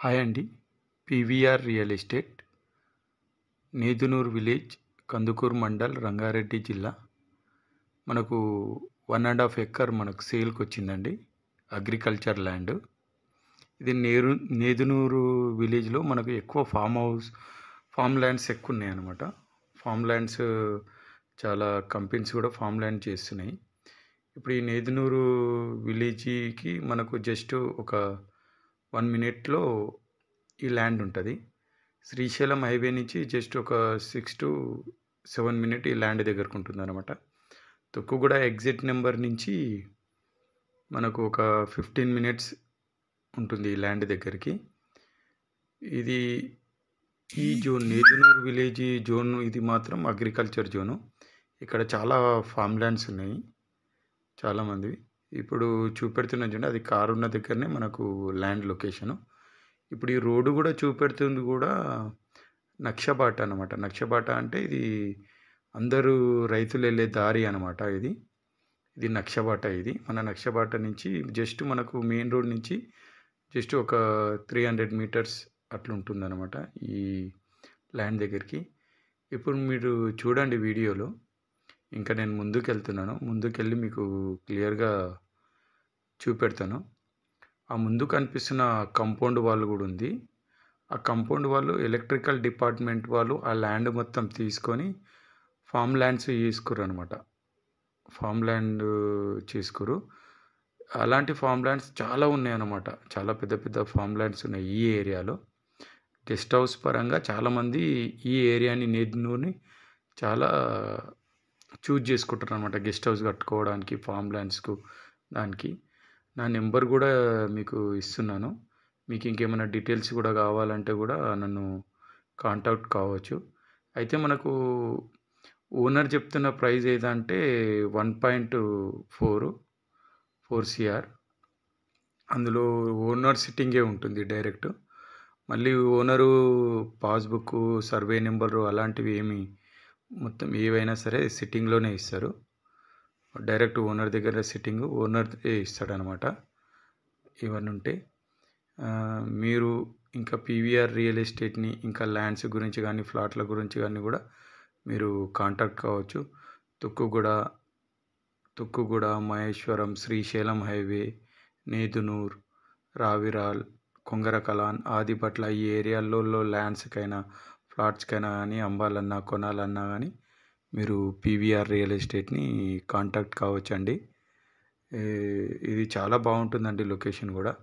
Hi అండి. PVR real estate, Nedunur village, Kandukur mandal, Rangareddy జిల్లా. మనకు 1.5 ఎకర్ మనకు సేల్కి వచ్చిందండి. అగ్రికల్చర్ ల్యాండ్ ఇది. నేదునూరు విలేజ్లో మనకు ఎక్కువ ఫామ్ ల్యాండ్స్ ఎక్కువ ఉన్నాయి అన్నమాట. ఫామ్ ల్యాండ్స్ చాలా కంపెనీస్ కూడా ఫామ్ ల్యాండ్ చేస్తున్నాయి. ఇప్పుడు ఈ నేదునూరు విలేజ్కి మనకు జస్ట్ ఒక 1 మినిట్లో ఈ ల్యాండ్ ఉంటుంది. శ్రీశైలం హైవే నుంచి జస్ట్ ఒక 6 to 7 మినిట్ ఈ ల్యాండ్ దగ్గరకు ఉంటుంది అనమాట. తొక్కుగూడ ఎగ్జిట్ నెంబర్ నుంచి మనకు ఒక 15 మినిట్స్ ఉంటుంది ఈ ల్యాండ్ దగ్గరికి. ఇది ఈ జోన్ నేదునూరు విలేజ్ జోన్, ఇది మాత్రం అగ్రికల్చర్ జోను. ఇక్కడ చాలా ఫామ్ ల్యాండ్స్ ఉన్నాయి చాలామంది. ఇప్పుడు చూపెడుతున్న చూడండి, అది కారు ఉన్న దగ్గరనే మనకు ల్యాండ్ లొకేషను. ఇప్పుడు ఈ రోడ్డు కూడా చూపెడుతుంది కూడా నక్షబాట అనమాట. నక్షబాట అంటే ఇది అందరూ రైతులు వెళ్ళే దారి అనమాట. ఇది నక్షబాట. ఇది మన నక్షబాట నుంచి జస్ట్ మనకు మెయిన్ రోడ్ నుంచి జస్ట్ ఒక 300 మీటర్స్ అట్లా ఉంటుందన్నమాట ఈ ల్యాండ్ దగ్గరికి. ఇప్పుడు మీరు చూడండి వీడియోలో. ఇంకా నేను ముందుకెళ్ళి మీకు క్లియర్గా చూపెడతాను. ఆ ముందు కనిపిస్తున్న కాంపౌండ్ వాళ్ళు కూడా ఉంది. ఆ కాంపౌండ్ వాళ్ళు ఎలక్ట్రికల్ డిపార్ట్మెంట్ వాళ్ళు ఆ ల్యాండ్ మొత్తం తీసుకొని ఫామ్ ల్యాండ్స్ చేసుకురు అనమాట. ఫామ్ ల్యాండ్ చేసుకురు. అలాంటి ఫామ్ ల్యాండ్స్ చాలా ఉన్నాయి అన్నమాట. చాలా పెద్ద పెద్ద ఫామ్ ల్యాండ్స్ ఉన్నాయి ఈ ఏరియాలో. గెస్ట్ హౌస్ పరంగా చాలామంది ఈ ఏరియాని, నేదునూరుని చాలా చూజ్ చేసుకుంటారు అనమాట గెస్ట్ హౌస్ కట్టుకోవడానికి, ఫామ్ ల్యాండ్స్కు. దానికి నా నెంబర్ కూడా మీకు ఇస్తున్నాను. మీకు ఇంకేమైనా డీటెయిల్స్ కూడా కావాలంటే కూడా నన్ను కాంటాక్ట్ కావచ్చు. అయితే మనకు ఓనర్ చెప్తున్న ప్రైస్ ఏదంటే 1.4 CR. అందులో ఓనర్ సిట్టింగే ఉంటుంది డైరెక్ట్. మళ్ళీ ఓనరు పాస్బుక్, సర్వే నెంబరు అలాంటివి మొత్తం ఏవైనా సరే సిట్టింగ్లోనే ఇస్తారు. డైరెక్ట్ ఓనర్ దగ్గర సిట్టింగ్ ఓనరే ఇస్తాడనమాట. ఇవన్నీ ఉంటే మీరు ఇంకా పీవీఆర్ రియల్ ఎస్టేట్ని, ఇంకా ల్యాండ్స్ గురించి కానీ, ఫ్లాట్ల గురించి కానీ కూడా మీరు కాంటాక్ట్ కావచ్చు. తుక్కుగూడ, మహేశ్వరం, శ్రీశైలం హైవే, నేదునూర్, రావిరాల్, కొంగరకలాన్, ఆదిపట్ల ఈ ఏరియాలలో ల్యాండ్స్కైనా, ఫ్లాట్స్కైనా కానీ అమ్మాలన్నా, కొనాలన్నా కానీ మీరు పీవీఆర్ రియల్ ఎస్టేట్ని కాంటాక్ట్ కావచ్చండి. ఇది చాలా బాగుంటుందండి లొకేషన్ కూడా.